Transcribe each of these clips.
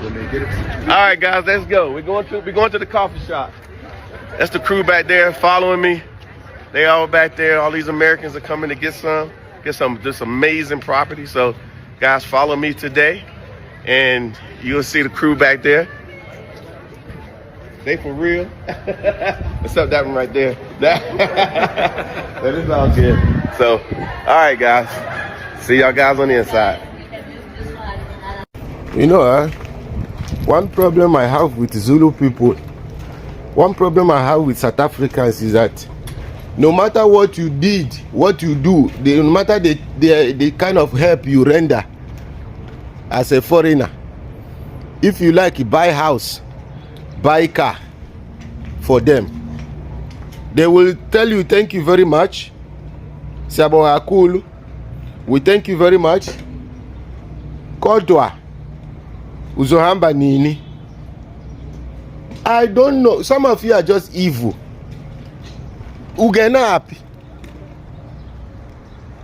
All right, guys, let's go. We're going to the coffee shop. That's the crew back there following me. They all back there. All these Americans are coming to get some this amazing property. So, guys, follow me today, and you'll see the crew back there. They for real. Except that one right there. That is all good. So, all right, guys. See y'all guys on the inside. You know, one problem I have with Zulu people, one problem I have with South Africans is that no matter what you did, what you do, no matter the kind of help you render as a foreigner, if you like, buy house, buy car for them, they will tell you thank you very much. Sabon Akulu, we thank you very much. Kodwa uzohamba nini? I don't know. Some of you are just evil. Ugena happy.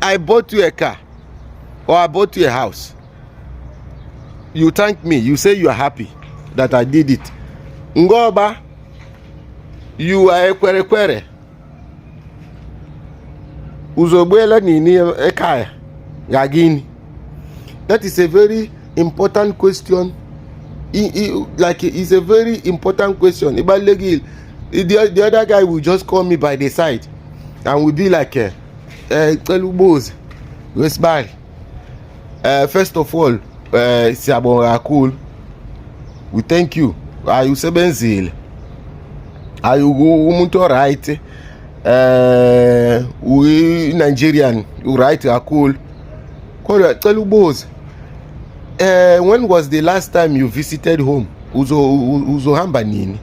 I bought you a car or I bought you a house. You thank me. You say you are happy that I did it. Ngoba, you are a kwere. Uzobwela nini ekaya yagini. That is a very important question. It's a very important question. The other guy will just call me by the side and will be like, Telubos, Westbal. First of all, Sabon Akul, we thank you. Are you Sebenzil? Are you Umuntu right? We Nigerian, you right, Akul. Telubos. When was the last time you visited home? Uzohamba nini?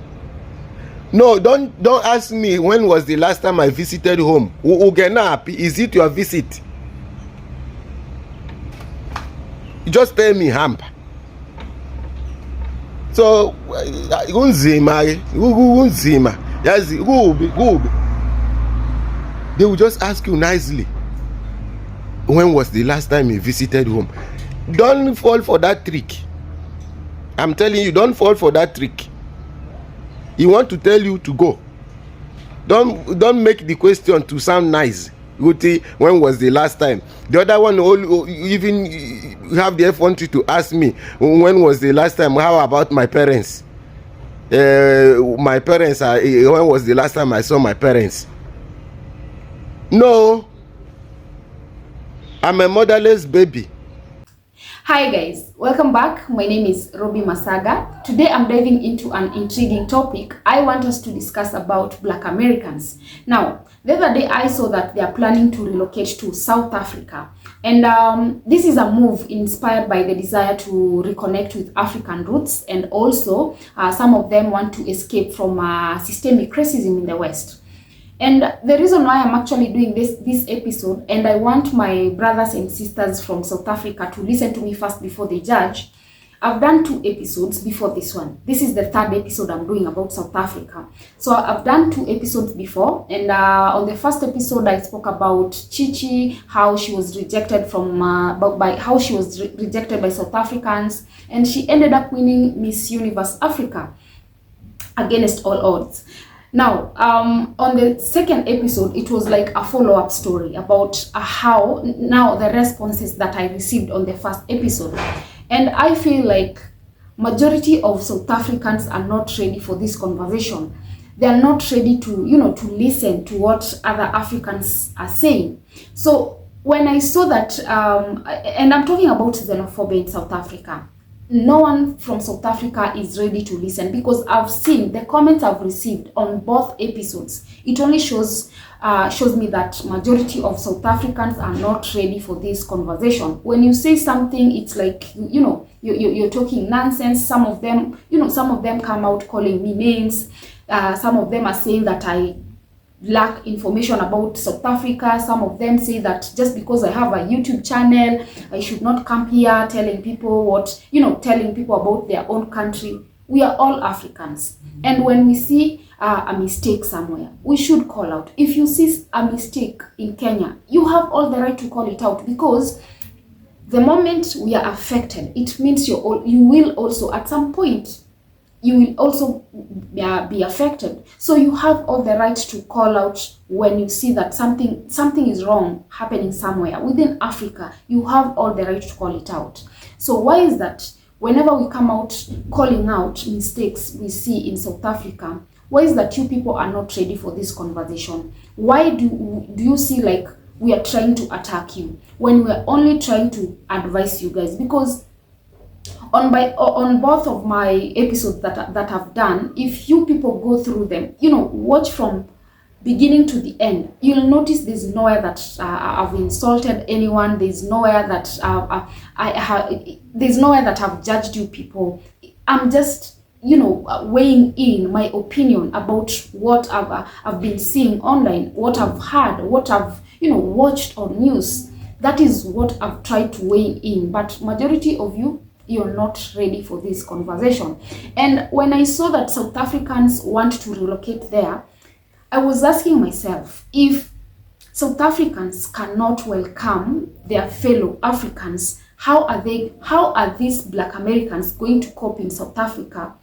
No, don't ask me when was the last time I visited home. Ugena, is it your visit? Just tell me hampa. So unzima. Yazi gubi. They will just ask you nicely. When was the last time you visited home? Don't fall for that trick. I'm telling you, don't fall for that trick. He want to tell you to go. Don't make the question to sound nice. When was the last time? The other one even have the effrontery to ask me when was the last time. How about my parents? My parents are. When was the last time I saw my parents? No, I'm a motherless baby. Hi guys, welcome back. My name is Robbie Masaga. Today I'm diving into an intriguing topic. I want us to discuss about Black Americans. Now, the other day I saw that they are planning to relocate to South Africa. And this is a move inspired by the desire to reconnect with African roots, and also some of them want to escape from systemic racism in the West. And the reason why I'm actually doing this episode, and I want my brothers and sisters from South Africa to listen to me first before they judge. I've done 2 episodes before this one. This is the 3rd episode I'm doing about South Africa. So I've done 2 episodes before, and on the first episode I spoke about Chichi, how she was rejected rejected by South Africans, and she ended up winning Miss Universe Africa against all odds. Now, on the 2nd episode, it was like a follow-up story about how now the responses that I received on the first episode. And I feel like majority of South Africans are not ready for this conversation. They are not ready to, to listen to what other Africans are saying. So when I saw that, and I'm talking about xenophobia in South Africa, no one from South Africa is ready to listen, because I've seen the comments I've received on both episodes. It only shows me that majority of South Africans are not ready for this conversation. When you say something, it's like, you're talking nonsense. Some of them come out calling me names. Some of them are saying that I lack information about South Africa. Some of them say that just because I have a YouTube channel, I should not come here telling people about their own country. We are all Africans. And when we see a mistake somewhere, we should call out. If you see a mistake in Kenya, you have all the right to call it out, because the moment we are affected, it means you will also at some point you will also be affected. So you have all the right to call out when you see that something is wrong happening somewhere within Africa. You have all the right to call it out. So why is that? Whenever we come out calling out mistakes we see in South Africa, why is that you people are not ready for this conversation? Why do you see like we are trying to attack you when we're only trying to advise you guys? Because on both of my episodes that I've done, if you people go through them, watch from beginning to the end, you'll notice there's nowhere that I've insulted anyone. There's nowhere that I've judged you people. I'm just weighing in my opinion about what I've been seeing online, what I've heard, what I've watched on news. That is what I've tried to weigh in. But majority of you're not ready for this conversation. And when I saw that South Africans want to relocate there, I was asking myself, if South Africans cannot welcome their fellow Africans, how are these Black Americans going to cope in South Africa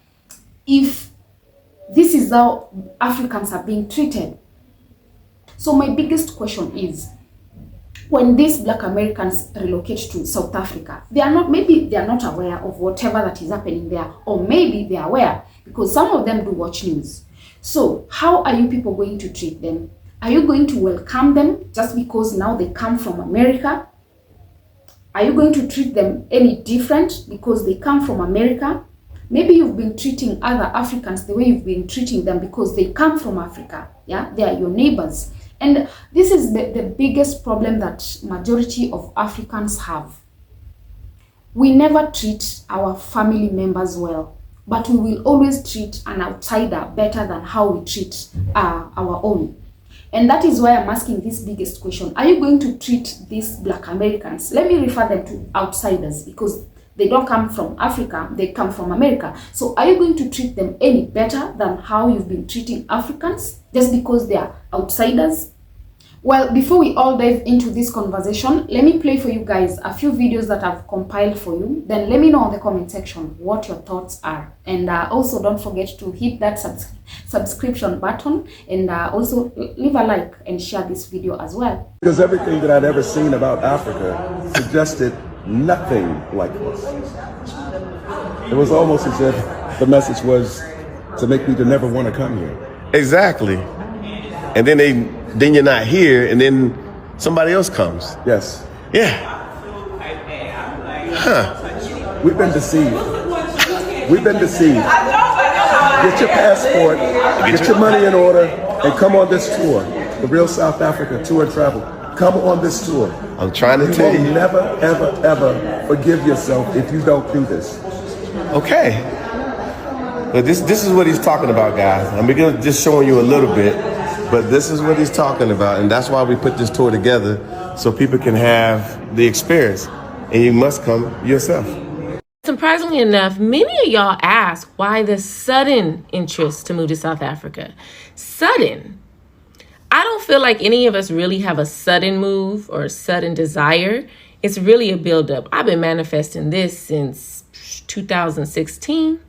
if this is how Africans are being treated? So my biggest question is, when these Black Americans relocate to South Africa, maybe they are not aware of whatever that is happening there, or maybe they are aware because some of them do watch news. So how are you people going to treat them? Are you going to welcome them just because now they come from America? Are you going to treat them any different because they come from America? Maybe you've been treating other Africans the way you've been treating them because they come from Africa. Yeah, they are your neighbors. And this is the biggest problem that majority of Africans have. We never treat our family members well, but we will always treat an outsider better than how we treat our own. And that is why I'm asking this biggest question. Are you going to treat these Black Americans? Let me refer them to outsiders because they don't come from Africa, they come from America. So are you going to treat them any better than how you've been treating Africans just because they are outsiders? Well, before we all dive into this conversation, let me play for you guys a few videos that I've compiled for you. Then let me know in the comment section what your thoughts are. And also don't forget to hit that subscription button, and also leave a like and share this video as well. Because everything that I'd ever seen about Africa suggested nothing like this. It was almost as if the message was to make me to never want to come here. Exactly. And then you're not here, and then somebody else comes. Yes. Yeah. Huh. We've been deceived. We've been deceived. Get your passport, get your money in order, and come on this tour. The Real South Africa Tour and Travel. Come on this tour. I'm trying to tell you. You will never, ever, ever forgive yourself if you don't do this. Okay. But this is what he's talking about, guys. I'm just showing you a little bit, but this is what he's talking about, and that's why we put this tour together, so people can have the experience, and you must come yourself. Surprisingly enough, many of y'all ask why the sudden interest to move to South Africa. Sudden. I don't feel like any of us really have a sudden move or a sudden desire. It's really a buildup. I've been manifesting this since 2016,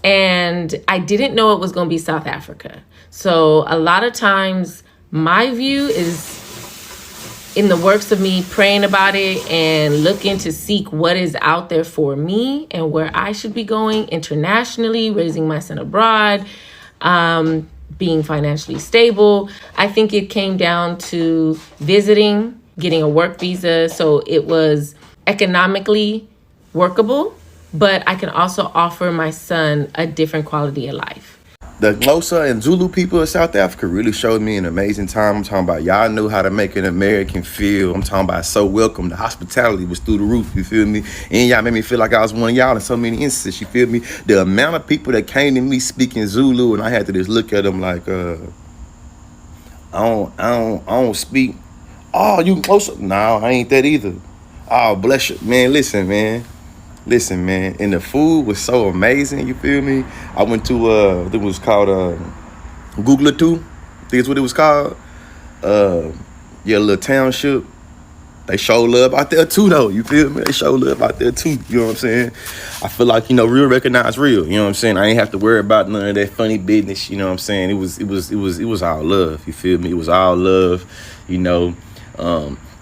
and I didn't know it was going to be South Africa. So a lot of times my view is in the works of me praying about it and looking to seek what is out there for me and where I should be going internationally, raising my son abroad, being financially stable. I think it came down to visiting, getting a work visa. So it was economically workable, but I can also offer my son a different quality of life. The Xhosa and Zulu people of South Africa really showed me an amazing time. I'm talking about y'all knew how to make an American feel. I'm talking about so welcome. The hospitality was through the roof, you feel me? And y'all made me feel like I was one of y'all in so many instances, you feel me? The amount of people that came to me speaking Zulu, and I had to just look at them like, I don't speak. Oh, you Xhosa? No, I ain't that either. Oh, bless you. Man, listen, man. Listen, man, and the food was so amazing, you feel me? I went to, I think it was called Googlatu, I think it's what it was called. Yeah, a little township. they show love out there too, though. You feel me? They show love out there too. You know what I'm saying? I feel like, you know, real recognize real. You know what I'm saying? I ain't have to worry about none of that funny business. You know what I'm saying? It was all love. You feel me? It was all love. You know,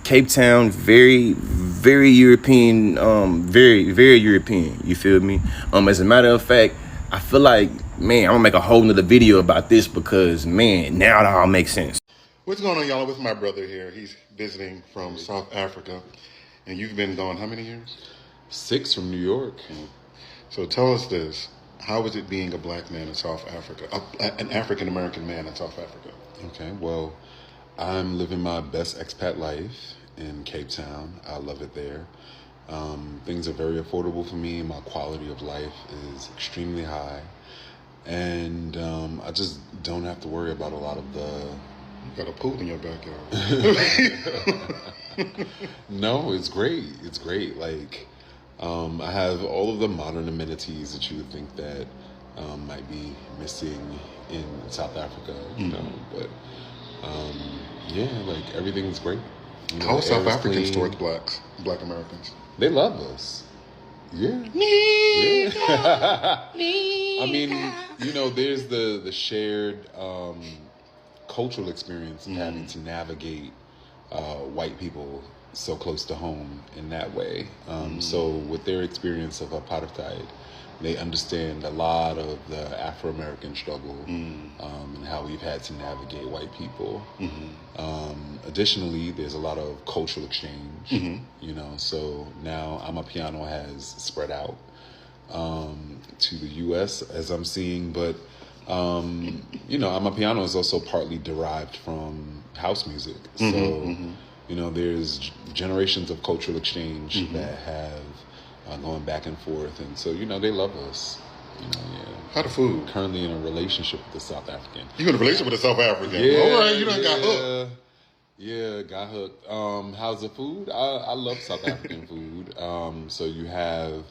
Cape Town, very, very European. Very, very European. You feel me? As a matter of fact, I feel like, man, I'm gonna make a whole nother video about this because, man, now it all makes sense. What's going on, y'all? With my brother here. He's visiting from South Africa. And you've been gone how many years? 6 from New York. So tell us this. How is it being a black man in South Africa? An African-American man in South Africa? Okay, well, I'm living my best expat life in Cape Town. I love it there. Things are very affordable for me. My quality of life is extremely high. And I just don't have to worry about a lot of the... You got a pool in your backyard. No, it's great. It's great. Like, I have all of the modern amenities that you would think that might be missing in South Africa, you know. But yeah, like everything's great. You know, How are South Africans clean. towards black Americans? They love us. Yeah. I mean, you know, there's the shared cultural experience of having to navigate white people so close to home in that way. So with their experience of apartheid, they understand a lot of the Afro-American struggle and how we've had to navigate white people. Additionally, there's a lot of cultural exchange, you know, so now Amapiano has spread out to the U.S. as I'm seeing, but you know, Amapiano is also partly derived from house music. So, you know, there's generations of cultural exchange that have going back and forth, and so, you know, they love us. You know, yeah. How the food? Currently in a relationship with a South African. You in a relationship with a South African? Yeah, All right, you done got hooked. Yeah, got hooked. How's the food? I love South African food. So you have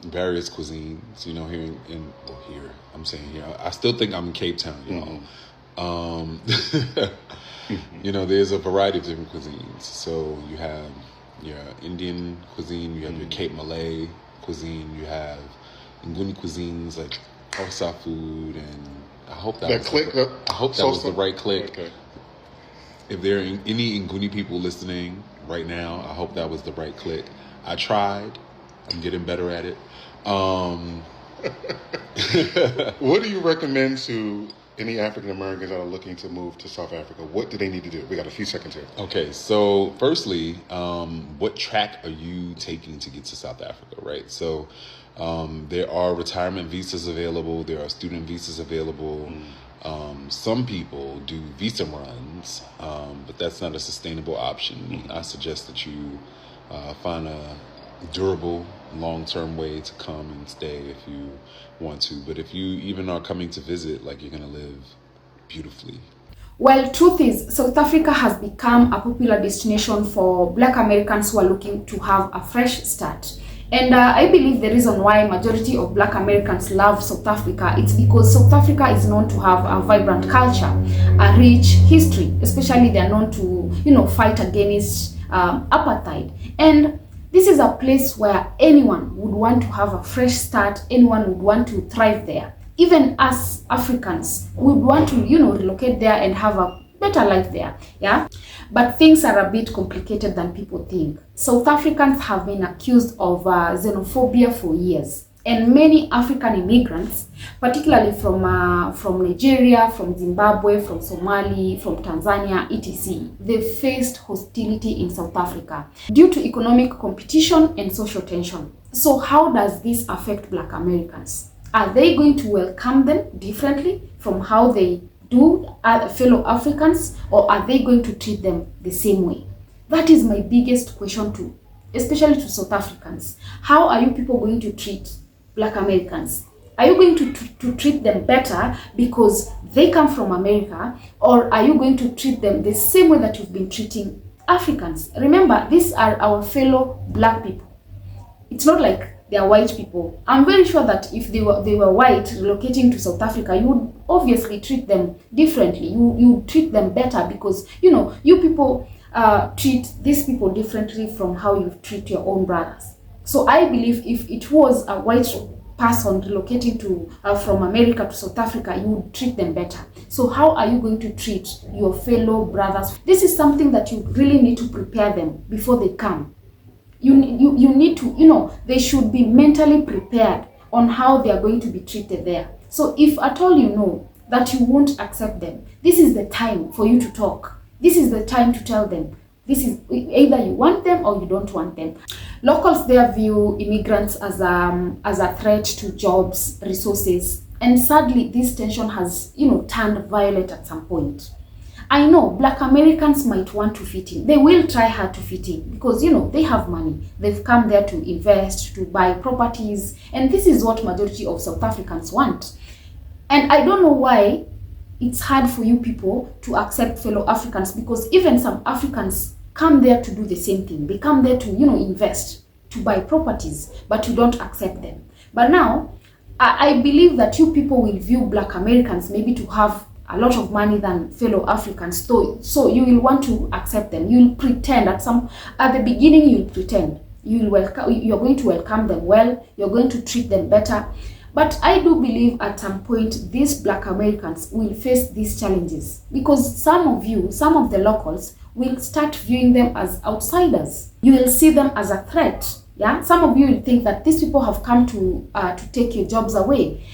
various cuisines, you know, here I'm saying here. I still think I'm in Cape Town, you know. You know, there's a variety of different cuisines. So you have your Indian cuisine, you have your Cape Malay cuisine, you have Nguni cuisines like Hausa food, and I hope that was the right click. Okay. If there are any Nguni people listening right now, I hope that was the right click. I tried. I'm getting better at it. What do you recommend to any African Americans that are looking to move to South Africa? What do they need to do? We got a few seconds here. Okay, so firstly, what track are you taking to get to South Africa, right? So there are retirement visas available. There are student visas available. Some people do visa runs, but that's not a sustainable option. I suggest that you find a durable, long-term way to come and stay if you want to. But if you even are coming to visit, like, you're going to live beautifully. Well, truth is, South Africa has become a popular destination for Black Americans who are looking to have a fresh start. And I believe the reason why majority of Black Americans love South Africa, it's because South Africa is known to have a vibrant culture, a rich history, especially they are known to, you know, fight against apartheid. And this is a place where anyone would want to have a fresh start, anyone would want to thrive there. Even us Africans would want to, you know, relocate there and have a better life there, yeah? But things are a bit complicated than people think. South Africans have been accused of xenophobia for years. And many African immigrants, particularly from Nigeria, from Zimbabwe, from Somali, from Tanzania, etc., they faced hostility in South Africa due to economic competition and social tension. So how does this affect Black Americans? Are they going to welcome them differently from how they do fellow Africans, or are they going to treat them the same way? That is my biggest question too, especially to South Africans. How are you people going to treat Black Americans? Are you going to treat them better because they come from America, or are you going to treat them the same way that you've been treating Africans? Remember, these are our fellow Black people. It's not like they are white people. I'm very sure that if they were white relocating to South Africa, you would obviously treat them differently. You treat them better because, you know, you people treat these people differently from how you treat your own brothers. So I believe if it was a white person relocating to from America to South Africa, you would treat them better. So how are you going to treat your fellow brothers? This is something that you really need to prepare them before they come. You need to, they should be mentally prepared on how they are going to be treated there. So if at all you know that you won't accept them, this is the time for you to talk. This is the time to tell them. This is either you want them or you don't want them. Locals there view immigrants as a threat to jobs, resources, and sadly this tension has turned violent at some point. I know Black Americans might want to fit in. They will try hard to fit in because they have money. They've come there to invest, to buy properties, and this is what majority of South Africans want. And I don't know why it's hard for you people to accept fellow Africans, because even some Africans come there to do the same thing. They come there to invest, to buy properties, but you don't accept them. But now I believe that you people will view Black Americans maybe to have a lot of money than fellow Africans, so you will want to accept them. You will pretend at the beginning. You'll pretend you're going to welcome them well. You're going to treat them better. But I do believe at some point these Black Americans will face these challenges, because some of the locals will start viewing them as outsiders. You will see them as a threat. Yeah, some of you will think that these people have come to take your jobs away.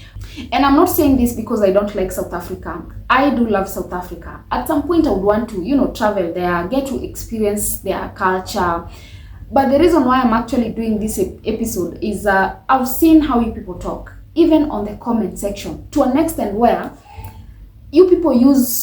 And I'm not saying this because I don't like South Africa. I do love South Africa. At some point I would want to travel there, get to experience their culture. But the reason why I'm actually doing this episode is I've seen how you people talk, even on the comment section, to an extent where you people use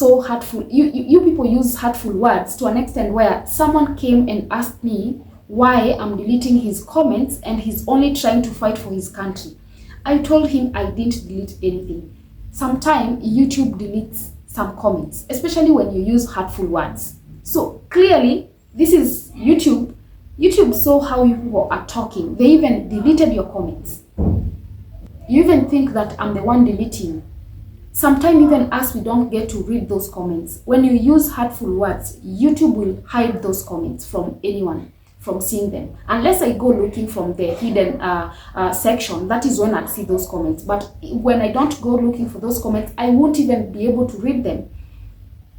you people use hurtful words, to an extent where someone came and asked me why I'm deleting his comments and he's only trying to fight for his country. I told him I didn't delete anything. Sometimes YouTube deletes some comments, especially when you use hurtful words. So clearly, this is YouTube. YouTube saw how you people are talking. They even deleted your comments. You even think that I'm the one deleting. Sometimes even us, we don't get to read those comments. When you use hurtful words, YouTube will hide those comments from anyone from seeing them. Unless I go looking from the hidden section, that is when I see those comments. But when I don't go looking for those comments, I won't even be able to read them.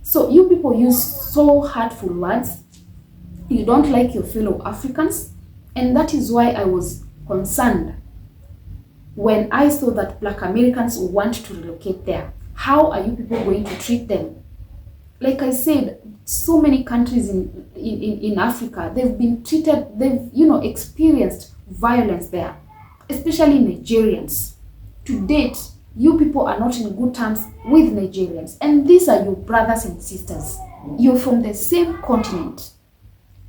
So you people use so hurtful words. You don't like your fellow Africans. And that is why I was concerned when I saw that Black Americans want to relocate there. How are you people going to treat them? Like I said, so many countries in Africa, they've been treated, they've experienced violence there, especially Nigerians. To date, you people are not in good terms with Nigerians, and these are your brothers and sisters. You're from the same continent,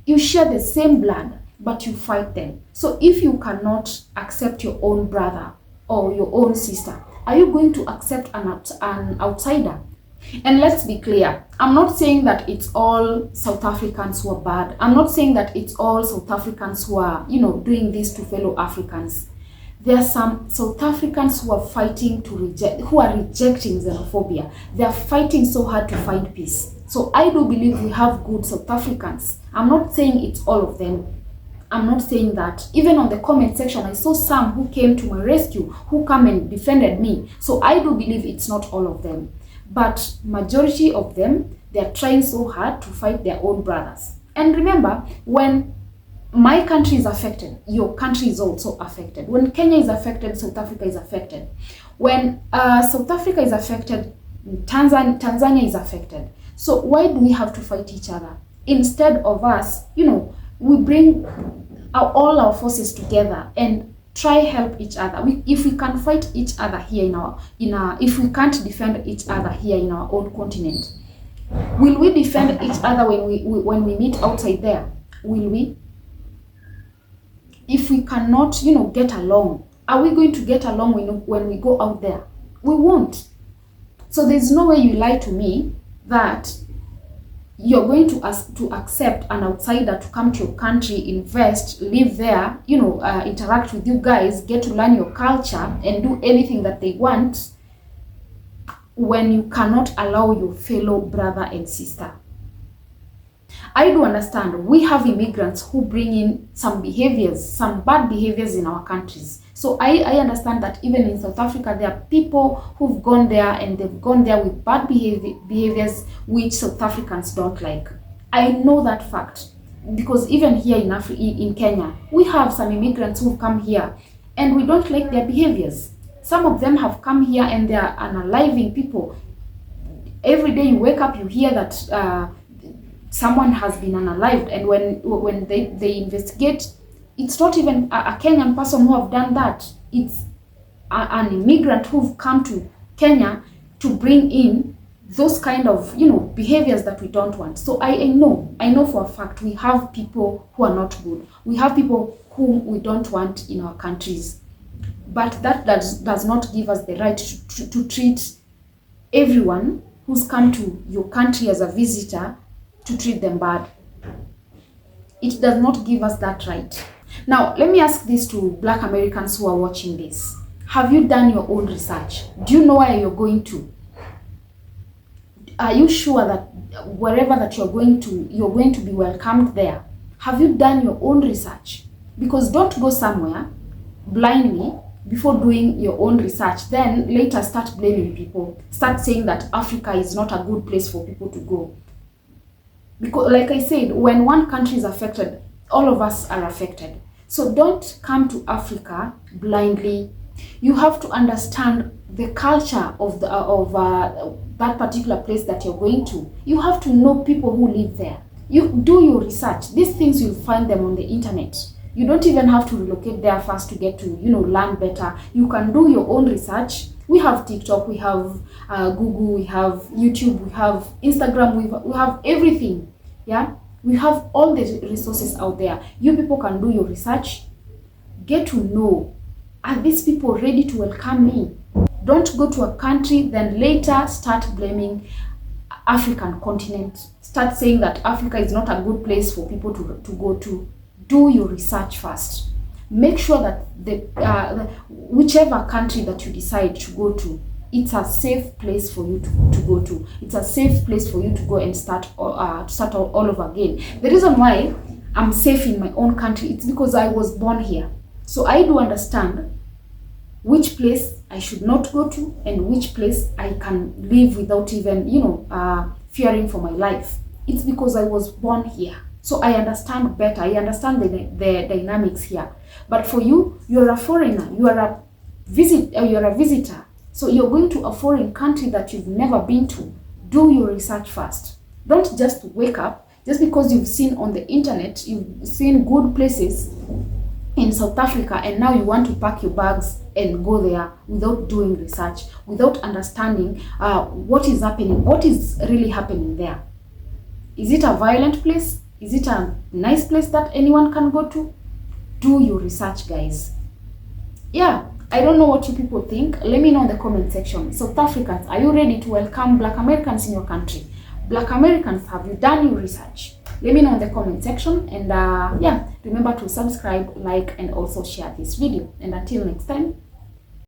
you share the same blood, but you fight them. So if you cannot accept your own brother or your own sister, are you going to accept an outsider? And let's be clear, I'm not saying that it's all South Africans who are bad. I'm not saying that it's all South Africans who are, doing this to fellow Africans. There are some South Africans who are fighting who are rejecting xenophobia. They are fighting so hard to find peace. So I do believe we have good South Africans. I'm not saying it's all of them. I'm not saying that. Even on the comment section, I saw some who came to my rescue, who come and defended me. So I do believe it's not all of them. But majority of them, they're trying so hard to fight their own brothers. And remember, when my country is affected, your country is also affected. When Kenya is affected, South Africa is affected. When South Africa is affected, Tanzania is affected. So why do we have to fight each other? Instead of us, we bring all our forces together and try help each other. If we can fight each other here if we can't defend each other here in our own continent, will we defend each other when we meet outside there? Will we? If we cannot, get along, are we going to get along when we go out there? We won't. So there's no way you lie to me that you're going to accept an outsider to come to your country, invest, live there, interact with you guys, get to learn your culture and do anything that they want, when you cannot allow your fellow brother and sister. I do understand we have immigrants who bring in some behaviors, some bad behaviors in our countries. So I understand that even in South Africa, there are people who've gone there and they've gone there with bad behaviors which South Africans don't like. I know that fact because even here in Kenya, we have some immigrants who've come here and we don't like their behaviors. Some of them have come here and they are unaliving people. Every day you wake up, you hear that someone has been unalived, and when they investigate, it's not even a Kenyan person who have done that. It's an immigrant who've come to Kenya to bring in those kind of behaviors that we don't want. So I know for a fact we have people who are not good. We have people whom we don't want in our countries. But that does not give us the right to treat everyone who's come to your country as a visitor, to treat them bad. It does not give us that right. Now, let me ask this to Black Americans who are watching this. Have you done your own research? Do you know where you're going to? Are you sure that wherever that you're going to be welcomed there? Have you done your own research? Because don't go somewhere blindly before doing your own research, then later start blaming people, start saying that Africa is not a good place for people to go. Because like I said, when one country is affected, all of us are affected. So don't come to Africa blindly. You have to understand the culture of that particular place that you're going to. You have to know people who live there. You do your research. These things, you'll find them on the internet. You don't even have to relocate there first to get to learn better. You can do your own research. We have TikTok, we have Google, we have YouTube, we have Instagram, we have everything. Yeah, we have all the resources out there. You people can do your research. Get to know, are these people ready to welcome me? Don't go to a country then later start blaming African continent. Start saying that Africa is not a good place for people to go to. Do your research first. Make sure that whichever country that you decide to go to, it's a safe place for you to go to. It's a safe place for you to go and start all over again. The reason why I'm safe in my own country, it's because I was born here. So I do understand which place I should not go to and which place I can live without even, fearing for my life. It's because I was born here. So I understand better. I understand the dynamics here. But for you, you're a foreigner. You're a visitor. So you're going to a foreign country that you've never been to. Do your research first. Don't just wake up just because you've seen on the internet, you've seen good places in South Africa, and now you want to pack your bags and go there without doing research, without understanding what is happening, what is really happening there. Is it a violent place? Is it a nice place that anyone can go to? Do your research, guys. Yeah, I don't know what you people think. Let me know in the comment section. South Africans, are you ready to welcome Black Americans in your country? Black Americans, have you done your research? Let me know in the comment section. And yeah, remember to subscribe, like, and also share this video. And until next time,